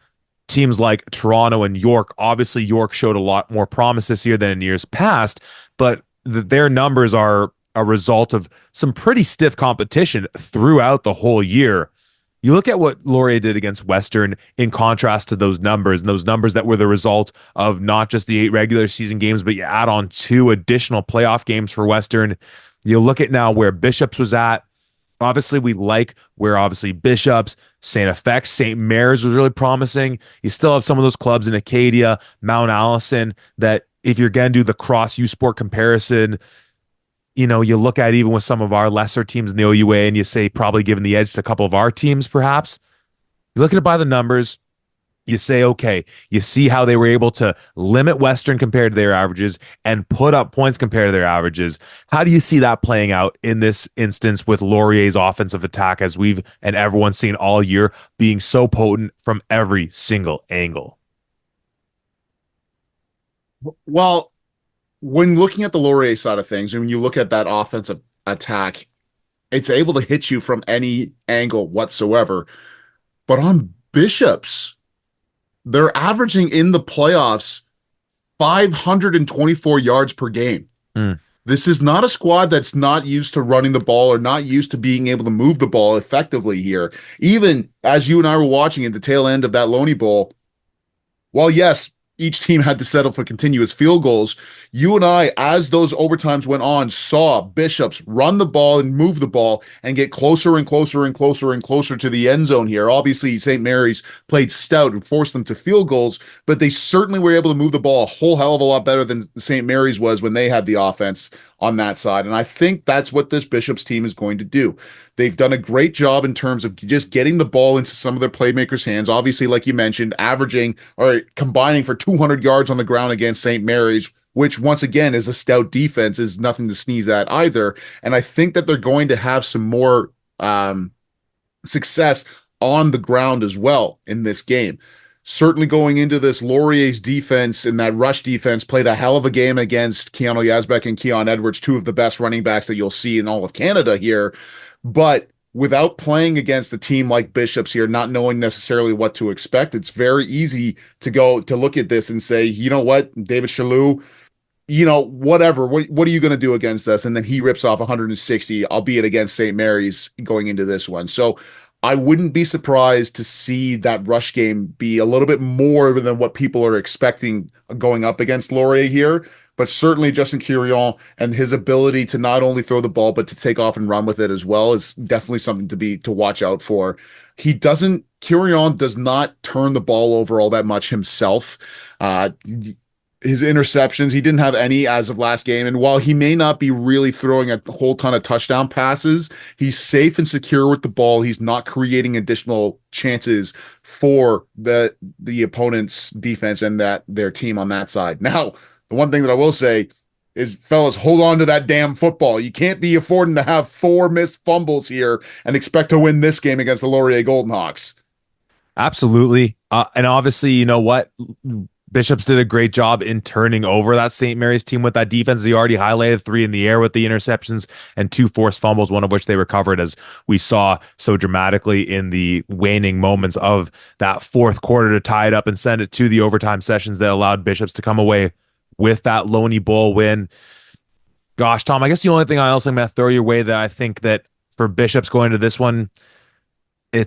teams like Toronto and York. Obviously, York showed a lot more promise this year than in years past, but their numbers are a result of some pretty stiff competition throughout the whole year. You look at what Laurier did against Western in contrast to those numbers, and those numbers that were the result of not just the 8 regular season games, but you add on 2 additional playoff games for Western. You look at now where Bishops was at. Obviously, we like where obviously Bishops, St. FX, St. Mary's was really promising. You still have some of those clubs in Acadia, Mount Allison, that if you're going to do the cross U Sport comparison, you look at even with some of our lesser teams in the OUA and you say probably giving the edge to a couple of our teams, perhaps. You look at it by the numbers. You say, okay, you see how they were able to limit Western compared to their averages and put up points compared to their averages. How do you see that playing out in this instance with Laurier's offensive attack, as we've and everyone's seen all year, being so potent from every single angle? Well, when looking at the Laurier side of things, and when you look at that offensive attack, it's able to hit you from any angle whatsoever. But on Bishops, they're averaging in the playoffs 524 yards per game. This is not a squad that's not used to running the ball or not used to being able to move the ball effectively here. Even as you and I were watching at the tail end of that Loney Bowl, while yes, each team had to settle for continuous field goals, you and I, as those overtimes went on, saw Bishops run the ball and move the ball and get closer and closer and closer and closer to the end zone here. Obviously, St. Mary's played stout and forced them to field goals, but they certainly were able to move the ball a whole hell of a lot better than St. Mary's was when they had the offense on that side. And I think that's what this Bishops team is going to do. They've done a great job in terms of just getting the ball into some of their playmakers' hands. Obviously, like you mentioned, averaging or combining for 200 yards on the ground against St. Mary's, which once again is a stout defense, is nothing to sneeze at either. And I think that they're going to have some more success on the ground as well in this game. certainly going into this, Laurier's defense and that rush defense played a hell of a game against Keanu Yazbek and Keon Edwards, two of the best running backs that you'll see in all of Canada here. But without playing against a team like Bishops here, not knowing necessarily what to expect, it's very easy to go to look at this and say, you know what, David Shalhoub, whatever. What are you going to do against us? And then he rips off 160, albeit against St. Mary's going into this one. So I wouldn't be surprised to see that rush game be a little bit more than what people are expecting going up against Laurier here. But certainly Justin Quirion and his ability to not only throw the ball, but to take off and run with it as well is definitely something to watch out for. Quirion does not turn the ball over all that much himself. His interceptions, he didn't have any as of last game. And while he may not be really throwing a whole ton of touchdown passes, he's safe and secure with the ball. He's not creating additional chances for the opponent's defense and their team on that side. Now, the one thing that I will say is, fellas, hold on to that damn football. You can't be affording to have 4 missed fumbles here and expect to win this game against the Laurier Golden Hawks. Absolutely. And obviously, you know what? Bishops did a great job in turning over that St. Mary's team with that defense. He already highlighted 3 in the air with the interceptions and 2 forced fumbles, one of which they recovered, as we saw so dramatically in the waning moments of that fourth quarter to tie it up and send it to the overtime sessions that allowed Bishops to come away with that Loney Bowl win. Gosh, Tom, I guess the only thing I also am going to throw your way that I think that for Bishops going to this one, they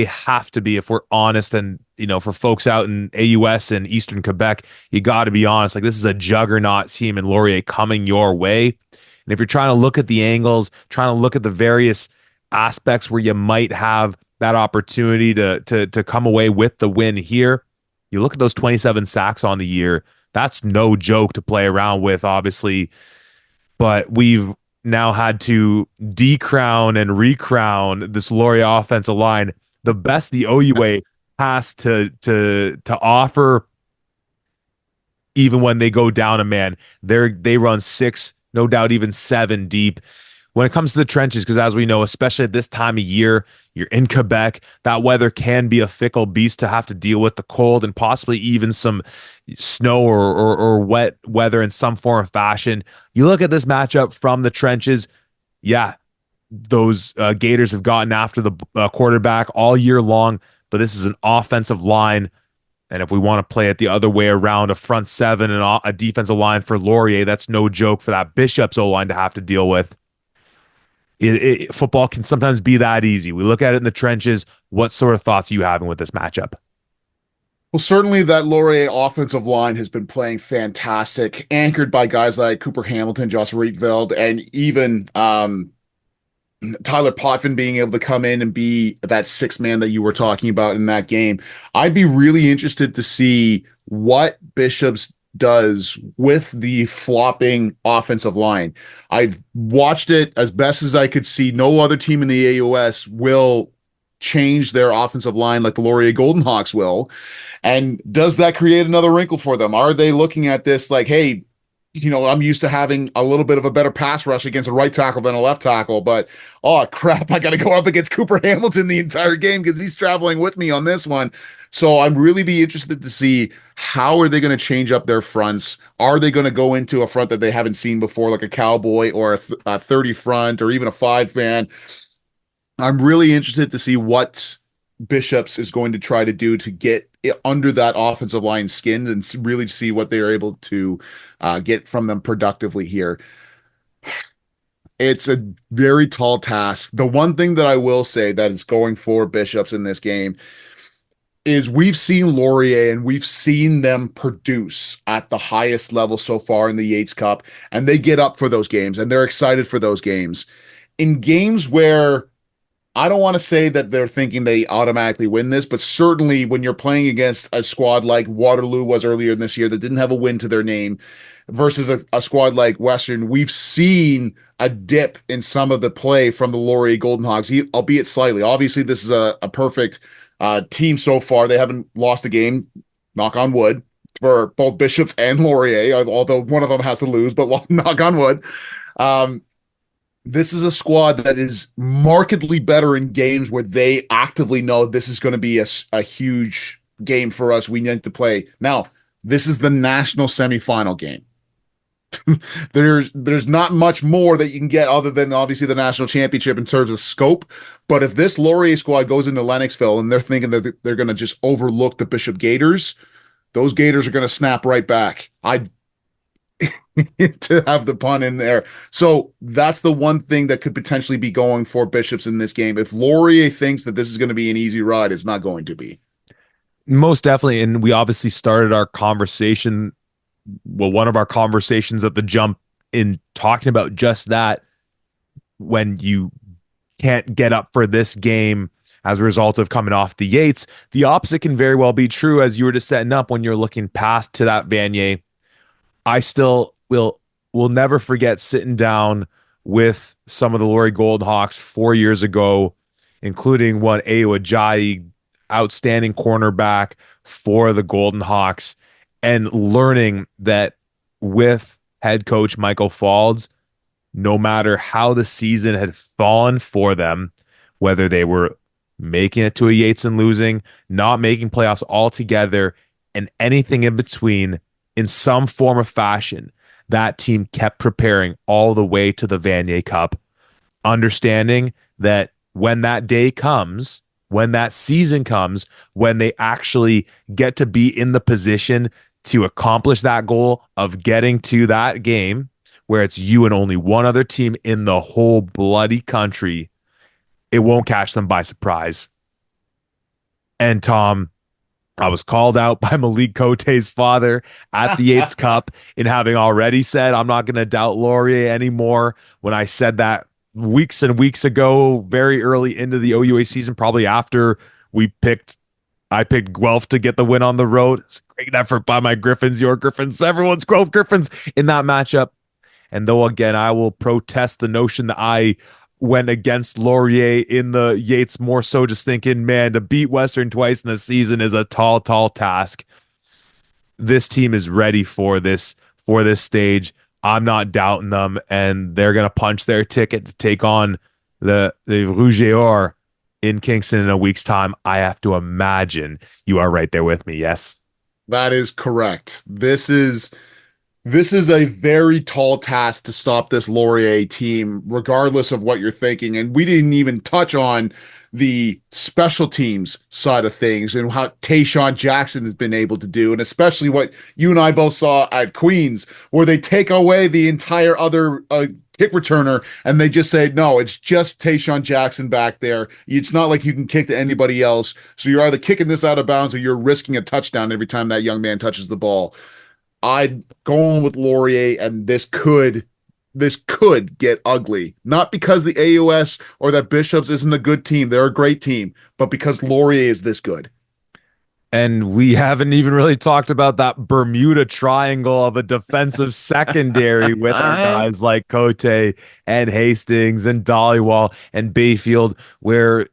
have to be, if we're honest, and for folks out in AUS and Eastern Quebec, you got to be honest. Like, this is a juggernaut team in Laurier coming your way, and if you're trying to look at the angles, trying to look at the various aspects where you might have that opportunity to come away with the win here, you look at those 27 sacks on the year. That's no joke to play around with, obviously, but we've now had to decrown and recrown this Laurier offensive line the best the OUA has to offer. Even when they go down a man, they run 6, no doubt even 7 deep. When it comes to the trenches, because as we know, especially at this time of year, you're in Quebec, that weather can be a fickle beast to have to deal with, the cold and possibly even some snow or wet weather in some form or fashion. You look at this matchup from the trenches, yeah, those Gators have gotten after the quarterback all year long, but this is an offensive line. And if we want to play it the other way around, a front 7 and a defensive line for Laurier, that's no joke for that Bishops O-line to have to deal with. Football can sometimes be that easy. We look at it in the trenches. What sort of thoughts are you having with this matchup? Well, certainly that Laurier offensive line has been playing fantastic, anchored by guys like Cooper Hamilton, Josh Rietveld, and even Tyler Potvin being able to come in and be that 6th man that you were talking about in that game. I'd be really interested to see what Bishops does with the flopping offensive line. I watched it as best as I could see. No other team in the AUS will change their offensive line like the Laurier Golden Hawks will. And does that create another wrinkle for them? Are they looking at this like, hey, I'm used to having a little bit of a better pass rush against a right tackle than a left tackle, but oh crap, I got to go up against Cooper Hamilton the entire game because he's traveling with me on this one. So I'm really be interested to see how are they going to change up their fronts. Are they going to go into a front that they haven't seen before, like a cowboy or a 30 front or even a 5-man? I'm really interested to see what Bishops is going to try to do to get under that offensive line skin and really see what they are able to get from them productively here. It's a very tall task. The one thing that I will say that is going for Bishops in this game is we've seen Laurier and we've seen them produce at the highest level so far in the Yates Cup, and they get up for those games and they're excited for those games. In games where I don't want to say that they're thinking they automatically win this, but certainly when you're playing against a squad like Waterloo was earlier this year that didn't have a win to their name versus a squad like Western, we've seen a dip in some of the play from the Laurier Golden Hawks, albeit slightly. Obviously, this is a perfect team so far. They haven't lost a game, knock on wood, for both Bishops and Laurier, although one of them has to lose, but knock on wood. This is a squad that is markedly better in games where they actively know this is going to be a huge game for us. We need to play. Now, this is the national semifinal game. There's not much more that you can get other than obviously the national championship in terms of scope. But if this Laurier squad goes into Lennoxville and they're thinking that they're going to just overlook the Bishop Gators, those Gators are going to snap right back. I to have the pun in there. So that's the one thing that could potentially be going for Bishops in this game. If Laurier thinks that this is going to be an easy ride, it's not going to be. Most definitely. And we obviously started our conversation, well, one of our conversations at the jump in talking about just that. When you can't get up for this game as a result of coming off the Yates, the opposite can very well be true as you were just setting up when you're looking past to that Vanier. I still will never forget sitting down with some of the Laurie Goldhawks 4 years ago, including one Ayo Ajayi, outstanding cornerback for the Golden Hawks, and learning that with head coach Michael Faulds, no matter how the season had fallen for them, whether they were making it to a Yates and losing, not making playoffs altogether, and anything in between, in some form of fashion, that team kept preparing all the way to the Vanier Cup, understanding that when that day comes, when that season comes, when they actually get to be in the position to accomplish that goal of getting to that game where it's you and only one other team in the whole bloody country, it won't catch them by surprise. And Tom, I was called out by Malik Cote's father at the Yates Cup in having already said, I'm not going to doubt Laurier anymore. When I said that weeks and weeks ago, very early into the OUA season, probably after I picked Guelph to get the win on the road. It's a great effort by my Griffins, your Griffins, everyone's Grove Griffins in that matchup. And though, again, I will protest the notion that I went against Laurier in the Yates, more so just thinking, man, to beat Western twice in the season is a tall, tall task. This team is ready for this stage. I'm not doubting them, and they're going to punch their ticket to take on the Rouge et Or in Kingston in a week's time. I have to imagine you are right there with me. Yes, That is correct. This is a very tall task to stop this Laurier team, regardless of what you're thinking. And we didn't even touch on the special teams side of things and how Tayshawn Jackson has been able to do, and especially what you and I both saw at Queens, where they take away the entire other kick returner and they just say, no, it's just Tayshawn Jackson back there. It's not like you can kick to anybody else. So you're either kicking this out of bounds or you're risking a touchdown every time that young man touches the ball. I'd go on with Laurier, and this could get ugly. Not because the AUS or that Bishops isn't a good team. They're a great team, but because Laurier is this good. and we haven't even really talked about that Bermuda Triangle of a defensive secondary with our guys like Cote and Hastings and Dollywall and Bayfield, where,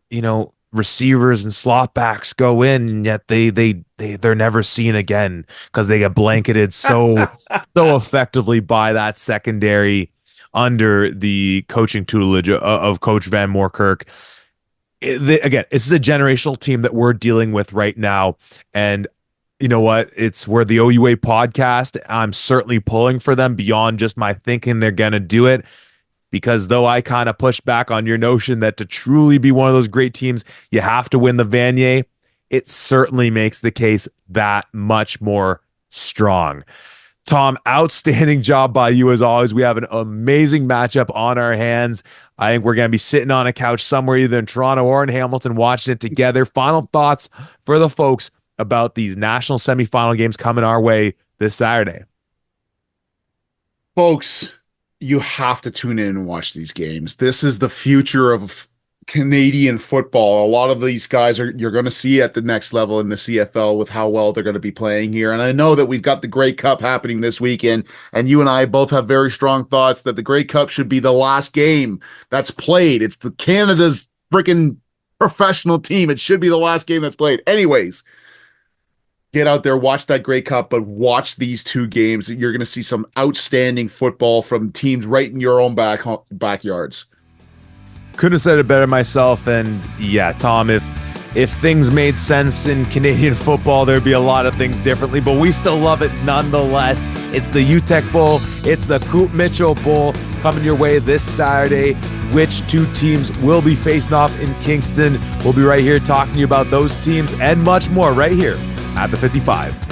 receivers and slot backs go in, and yet they're never seen again because they get blanketed so effectively by that secondary under the coaching tutelage of Coach Van Moorkirk. Again, this is a generational team that we're dealing with right now, and you know what? We're the OUA podcast. I'm certainly pulling for them beyond just my thinking they're gonna do it. Because though I kind of push back on your notion that to truly be one of those great teams, you have to win the Vanier, it certainly makes the case that much more strong. Tom, outstanding job by you as always. We have an amazing matchup on our hands. I think we're going to be sitting on a couch somewhere either in Toronto or in Hamilton watching it together. Final thoughts for the folks about these national semifinal games coming our way this Saturday. Folks, you have to tune in and watch these games. This is the future of Canadian football. A lot of these guys you're going to see at the next level in the CFL with how well they're going to be playing here. And I know that we've got the Grey Cup happening this weekend, and you and I both have very strong thoughts that the Grey Cup should be the last game that's played. It's the Canada's freaking professional team. It should be the last game that's played. Anyways, Get out there, watch that Grey Cup, but watch these two games. You're going to see some outstanding football from teams right in your own backyards. Couldn't have said it better myself. And yeah, Tom, if things made sense in Canadian football, there'd be a lot of things differently, but we still love it nonetheless. It's the Uteck Bowl. It's the Uteck Mitchell Bowl coming your way this Saturday. Which two teams will be facing off in Kingston? We'll be right here talking to you about those teams and much more right here at the 55.